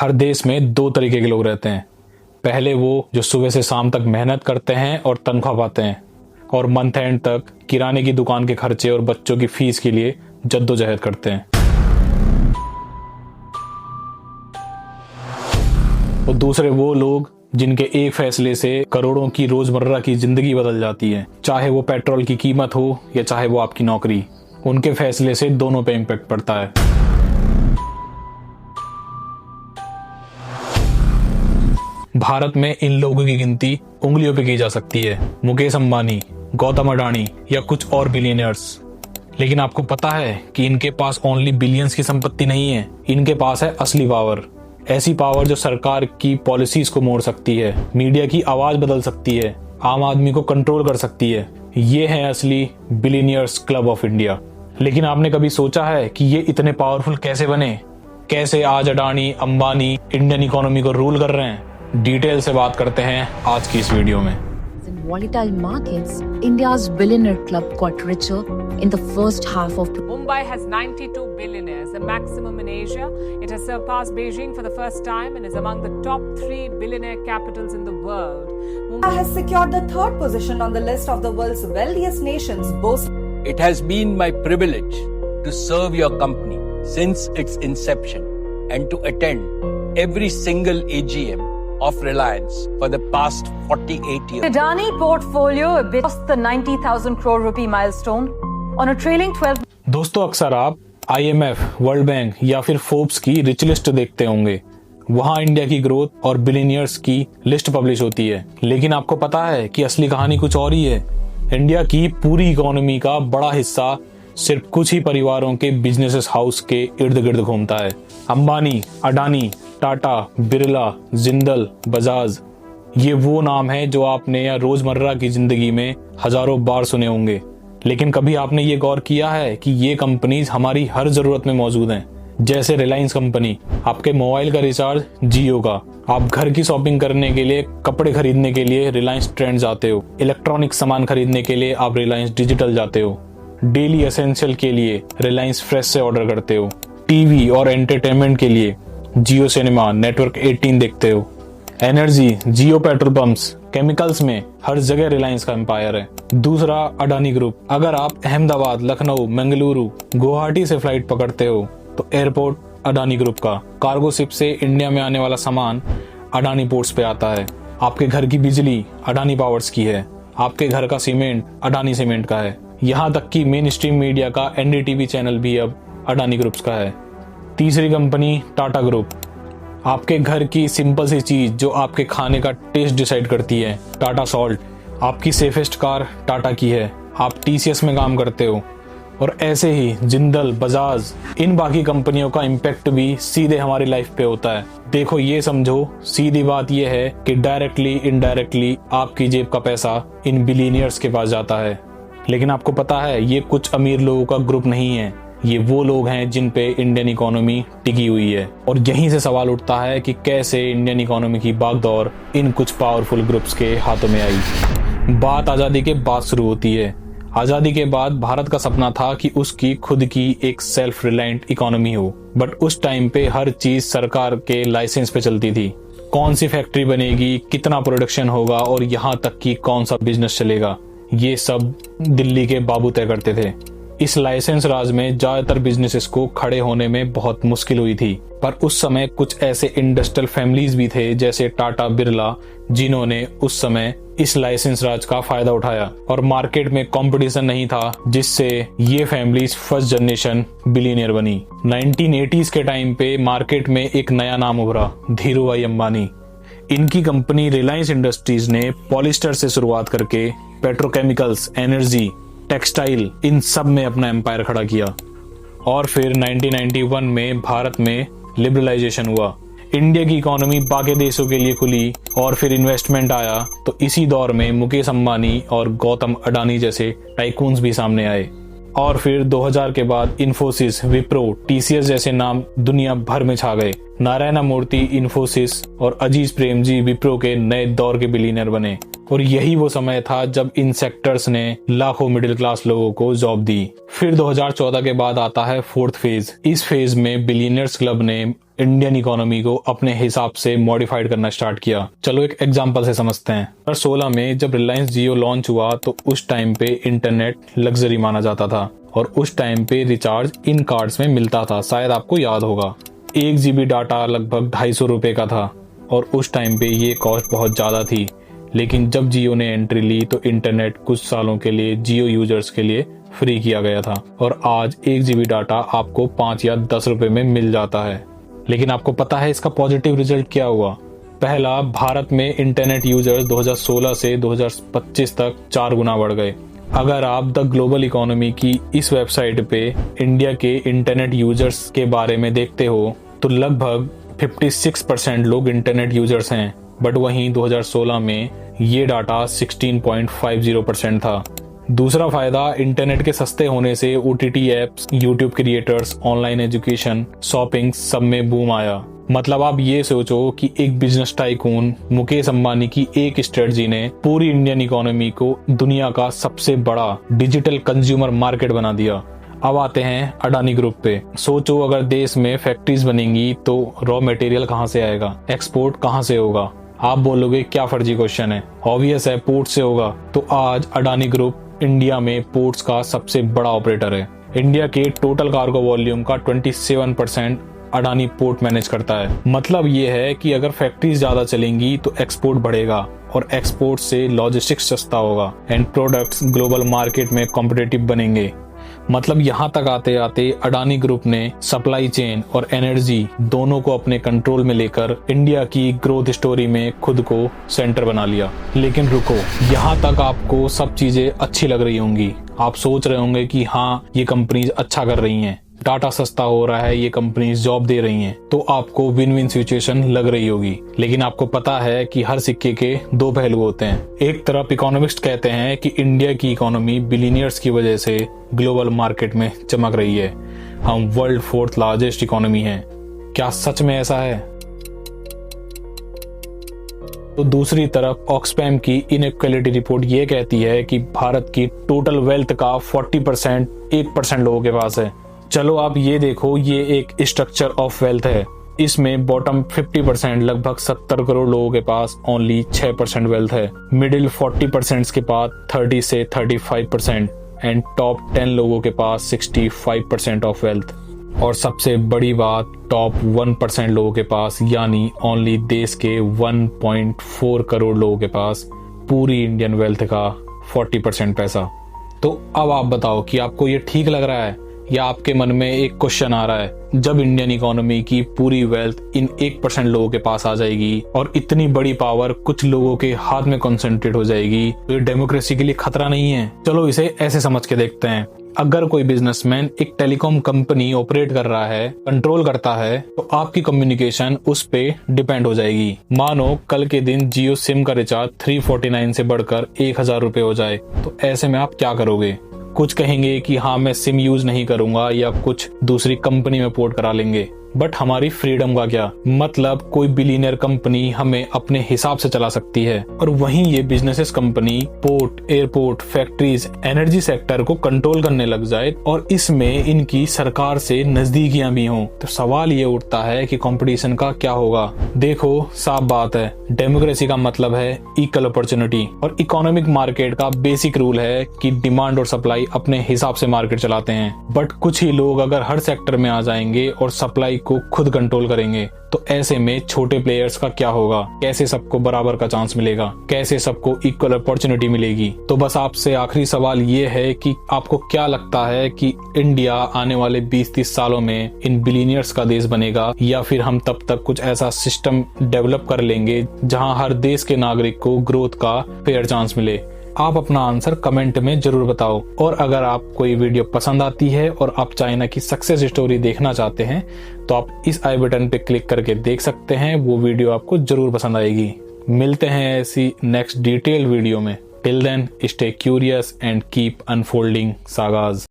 हर देश में दो तरीके के लोग रहते हैं। पहले वो जो सुबह से शाम तक मेहनत करते हैं और तनख्वाह पाते हैं और मंथ एंड तक किराने की दुकान के खर्चे और बच्चों की फीस के लिए जद्दोजहद करते हैं। और दूसरे वो लोग जिनके एक फैसले से करोड़ों की रोजमर्रा की जिंदगी बदल जाती है, चाहे वो पेट्रोल की कीमत हो या चाहे वो आपकी नौकरी। उनके फैसले से दोनों पे इम्पैक्ट पड़ता है। भारत में इन लोगों की गिनती उंगलियों पे की जा सकती है, मुकेश अंबानी, गौतम अडानी या कुछ और बिलियनियर्स। लेकिन आपको पता है कि इनके पास ओनली बिलियंस की संपत्ति नहीं है, इनके पास है असली पावर। ऐसी पावर जो सरकार की पॉलिसीज को मोड़ सकती है, मीडिया की आवाज बदल सकती है, आम आदमी को कंट्रोल कर सकती है। ये है असली बिलियनियर्स क्लब ऑफ इंडिया। लेकिन आपने कभी सोचा है कि ये इतने पावरफुल कैसे बने? कैसे आज अडानी अंबानी इंडियन इकोनॉमी को रूल कर रहे हैं? डिटेल से बात करते हैं आज की इस वीडियो में। In volatile markets, India's billionaire club got richer in the first half of Mumbai has 92 billionaires, the maximum in Asia. It has surpassed Beijing for the first time and is among the top 3 billionaire capitals in the world. Mumbai has secured the third position on the list of the world's wealthiest nations, boasting. It has been my privilege to serve your company since its inception and to attend every single AGM of Reliance for the past 48 years. Adani portfolio crossed the 90,000 crore rupee milestone on a trailing 12. दोस्तों, अक्सर आप IMF, world bank या फिर Forbes की rich list देखते होंगे। वहां India की ग्रोथ और बिलियनियर्स की लिस्ट पब्लिश होती है। लेकिन आपको पता है कि असली कहानी कुछ और ही है। इंडिया की पूरी इकोनॉमी का बड़ा हिस्सा सिर्फ कुछ ही परिवारों के बिजनेस हाउस के इर्द गिर्द घूमता है। अंबानी, अडानी, टाटा, बिरला, जिंदल, बजाज, ये वो नाम है जो आपने या रोजमर्रा की जिंदगी में हजारों बार सुने होंगे। लेकिन कभी आपने ये गौर किया है कि ये कंपनीज हमारी हर जरूरत में मौजूद हैं? जैसे रिलायंस कंपनी, आपके मोबाइल का रिचार्ज जियो का, आप घर की शॉपिंग करने के लिए, कपड़े खरीदने के लिए रिलायंस ट्रेंड्स जाते हो, इलेक्ट्रॉनिक सामान खरीदने के लिए आप रिलायंस डिजिटल जाते हो, डेली एसेंशियल के लिए रिलायंस फ्रेश से ऑर्डर करते हो, टीवी और एंटरटेनमेंट के लिए जियो सिनेमा, नेटवर्क 18 देखते हो, एनर्जी, जियो पेट्रोल पंप्स, केमिकल्स में हर जगह रिलायंस का एम्पायर है। दूसरा अडानी ग्रुप, अगर आप अहमदाबाद, लखनऊ, मंगलुरु, गुवाहाटी से फ्लाइट पकड़ते हो तो एयरपोर्ट अडानी ग्रुप का, कार्गो शिप से इंडिया में आने वाला सामान अडानी पोर्ट्स पे आता है। आपके घर की बिजली अडानी पावर्स की है, आपके घर का सीमेंट अडानी सीमेंट का है। यहाँ तक कि मेन स्ट्रीम मीडिया का NDTV चैनल भी अब अडानी ग्रुप्स का है। तीसरी कंपनी टाटा ग्रुप, आपके घर की सिंपल सी चीज जो आपके खाने का टेस्ट डिसाइड करती है, टाटा सॉल्ट। आपकी सेफेस्ट कार टाटा की है, आप TCS में काम करते हो। और ऐसे ही जिंदल, बजाज, इन बाकी कंपनियों का इम्पैक्ट भी सीधे हमारी लाइफ पे होता है। देखो, ये समझो, सीधी बात ये है कि डायरेक्टली इनडायरेक्टली आपकी जेब का पैसा इन बिलियनियर्स के पास जाता है। लेकिन आपको पता है, ये कुछ अमीर लोगों का ग्रुप नहीं है, ये वो लोग हैं जिन पे इंडियन इकोनॉमी टिकी हुई है। और यहीं से सवाल उठता है कि कैसे इंडियन इकोनॉमी की बागडोर इन कुछ पावरफुल ग्रुप्स के हाथों में आई। बात आजादी के बाद शुरू होती है। आजादी के बाद भारत का सपना था कि उसकी खुद की एक सेल्फ रिलायंट इकोनॉमी हो, बट उस टाइम पे हर चीज सरकार के लाइसेंस पे चलती थी। कौन सी फैक्ट्री बनेगी, कितना प्रोडक्शन होगा और यहाँ तक कि कौन सा बिजनेस चलेगा, ये सब दिल्ली के बाबू तय करते थे। इस लाइसेंस राज में ज्यादातर बिजनेसेस को खड़े होने में बहुत मुश्किल हुई थी। पर उस समय कुछ ऐसे इंडस्ट्रियल फैमिलीज भी थे जैसे टाटा, बिरला, जिन्होंने उस समय इस लाइसेंस राज का फायदा उठाया और मार्केट में कंपटीशन नहीं था, जिससे ये फैमिलीज फर्स्ट जनरेशन बिलियनियर बनी। 1980s के टाइम पे मार्केट में एक नया नाम उभरा, धीरूभाई अंबानी। इनकी कंपनी रिलायंस इंडस्ट्रीज ने पॉलिस्टर से शुरुआत करके पेट्रोकेमिकल्स, एनर्जी, टेक्सटाइल, इन सब में अपना एम्पायर खड़ा किया। और फिर 1991 में भारत में लिबरलाइजेशन हुआ, इंडिया की इकोनॉमी बाकी देशों के लिए खुली और फिर इन्वेस्टमेंट आया। तो इसी दौर में मुकेश अंबानी और गौतम अडानी जैसे टाइकून्स भी सामने आए। और फिर 2000 के बाद इन्फोसिस, विप्रो, TCS जैसे नाम दुनिया भर में छा गए। नारायण मूर्ति इन्फोसिस और अजीज प्रेमजी विप्रो के नए दौर के बिलियनर बने। और यही वो समय था जब इन सेक्टर्स ने लाखों मिडिल क्लास लोगों को जॉब दी। फिर 2014 के बाद आता है फोर्थ फेज। इस फेज में बिलियनियर्स क्लब ने इंडियन इकोनॉमी को अपने हिसाब से मॉडिफाइड करना स्टार्ट किया। चलो एक एग्जांपल से समझते हैं। 2016 में जब रिलायंस जियो लॉन्च हुआ तो उस टाइम पे इंटरनेट लग्जरी माना जाता था और उस टाइम पे रिचार्ज इन कार्ड्स में मिलता था। शायद आपको याद होगा 1 GB डाटा लगभग 250 रुपए का था और उस टाइम पे ये कॉस्ट बहुत ज्यादा थी। लेकिन जब जियो ने एंट्री ली तो इंटरनेट कुछ सालों के लिए जियो यूजर्स के लिए फ्री किया गया था और आज 1 GB डाटा आपको 5 या 10 रुपए में मिल जाता है। लेकिन आपको पता है इसका पॉजिटिव रिजल्ट क्या हुआ? पहला, भारत में इंटरनेट यूजर्स 2016 से 2025 तक 4 गुना बढ़ गए। अगर आप द ग्लोबल इकोनॉमी की इस वेबसाइट पे इंडिया के इंटरनेट यूजर्स के बारे में देखते हो तो लगभग 56% लोग इंटरनेट यूजर्स हैं, बट वहीं 2016 में ये डाटा 16.50% था। दूसरा फायदा, इंटरनेट के सस्ते होने से OTT apps, YouTube creators, online education, shopping सब में बूम आया। मतलब आप ये सोचो कि एक बिजनेस टाइकून मुकेश अंबानी की एक स्ट्रेटजी ने पूरी इंडियन इकोनॉमी को दुनिया का सबसे बड़ा डिजिटल कंज्यूमर मार्केट बना दिया। अब आते हैं अडानी ग्रुप पे। सोचो अगर देश में फैक्ट्रीज बनेंगी तो रॉ मटेरियल कहाँ से आएगा, एक्सपोर्ट कहाँ से होगा? आप बोलोगे क्या फर्जी क्वेश्चन है, ऑब्वियस है पोर्ट से होगा। तो आज अडानी ग्रुप इंडिया में पोर्ट्स का सबसे बड़ा ऑपरेटर है। इंडिया के टोटल कार्गो वॉल्यूम का 27% अडानी पोर्ट मैनेज करता है। मतलब ये है कि अगर फैक्ट्रीज ज्यादा चलेंगी तो एक्सपोर्ट बढ़ेगा और एक्सपोर्ट से लॉजिस्टिक्स सस्ता होगा एंड प्रोडक्ट्स ग्लोबल मार्केट में कॉम्पिटिटिव बनेंगे। मतलब यहाँ तक आते आते अडानी ग्रुप ने सप्लाई चेन और एनर्जी दोनों को अपने कंट्रोल में लेकर इंडिया की ग्रोथ स्टोरी में खुद को सेंटर बना लिया। लेकिन रुको, यहाँ तक आपको सब चीजें अच्छी लग रही होंगी। आप सोच रहे होंगे कि हाँ ये कंपनीज अच्छा कर रही हैं, डाटा सस्ता हो रहा है, ये कंपनीज जॉब दे रही हैं, तो आपको विन विन सिचुएशन लग रही होगी। लेकिन आपको पता है कि हर सिक्के के 2 पहलू होते हैं। एक तरफ इकोनॉमिस्ट कहते हैं कि इंडिया की इकोनॉमी बिलियनियर्स की वजह से ग्लोबल मार्केट में चमक रही है, हम वर्ल्ड 4th लार्जेस्ट इकोनॉमी हैं। क्या सच में ऐसा है? तो दूसरी तरफ ऑक्सफैम की इनइक्वालिटी रिपोर्ट ये कहती है कि भारत की टोटल वेल्थ का 40% 1% लोगों के पास है। चलो आप ये देखो, ये एक स्ट्रक्चर ऑफ वेल्थ है। इसमें बॉटम 50% लगभग 70 करोड़ लोगों के पास ओनली 6% वेल्थ है। मिडिल 40% के पास 30 से 35% एंड टॉप 10 लोगों के पास 65% ऑफ वेल्थ। और सबसे बड़ी बात, टॉप 1% लोगों के पास यानी ओनली देश के 1.4 करोड़ लोगों के पास पूरी इंडियन वेल्थ का 40% पैसा। तो अब आप बताओ कि आपको ये ठीक लग रहा है या आपके मन में एक क्वेश्चन आ रहा है, जब इंडियन इकोनॉमी की पूरी वेल्थ इन 1% लोगों के पास आ जाएगी और इतनी बड़ी पावर कुछ लोगों के हाथ में कॉन्सेंट्रेट हो जाएगी, तो ये डेमोक्रेसी के लिए खतरा नहीं है? चलो इसे ऐसे समझ के देखते हैं। अगर कोई बिजनेसमैन एक टेलीकॉम कंपनी ऑपरेट कर रहा है, कंट्रोल करता है, तो आपकी कम्युनिकेशन उस पे डिपेंड हो जाएगी। मानो कल के दिन जियो सिम का रिचार्ज 349 से बढ़कर 1000 रुपए हो जाए, तो ऐसे में आप क्या करोगे? कुछ कहेंगे कि हाँ मैं सिम यूज नहीं करूंगा या कुछ दूसरी कंपनी में पोर्ट करा लेंगे। बट हमारी फ्रीडम का क्या? मतलब कोई बिलियनियर कंपनी हमें अपने हिसाब से चला सकती है और वहीं ये businesses company port, airport, factories, energy sector को कंट्रोल करने लग जाए और इसमें इनकी सरकार से नजदीकियां भी हों, तो सवाल ये उठता है कि कंपटीशन का क्या होगा? देखो साफ बात है, डेमोक्रेसी का मतलब है इक्वल अपॉर्चुनिटी और इकोनॉमिक मार्केट का बेसिक रूल है कि डिमांड और सप्लाई अपने हिसाब से मार्केट चलाते हैं। बट कुछ ही लोग अगर हर सेक्टर में आ जाएंगे और सप्लाई को खुद कंट्रोल करेंगे, तो ऐसे में छोटे प्लेयर्स का क्या होगा? कैसे सबको बराबर का चांस मिलेगा? कैसे सबको इक्वल अपॉर्चुनिटी मिलेगी? तो बस आपसे आखिरी सवाल ये है कि आपको क्या लगता है कि इंडिया आने वाले 20-30 सालों में इन बिलियनियर्स का देश बनेगा या फिर हम तब तक कुछ ऐसा सिस्टम डेवलप कर लेंगे जहां हर देश के नागरिक को ग्रोथ का फेयर चांस मिले? आप अपना आंसर कमेंट में जरूर बताओ। और अगर आपको ये वीडियो पसंद आती है और आप चाइना की सक्सेस स्टोरी देखना चाहते हैं तो आप इस आई बटन पे क्लिक करके देख सकते हैं, वो वीडियो आपको जरूर पसंद आएगी। मिलते हैं ऐसी नेक्स्ट डिटेल वीडियो में। Till then stay curious and keep unfolding सागाज।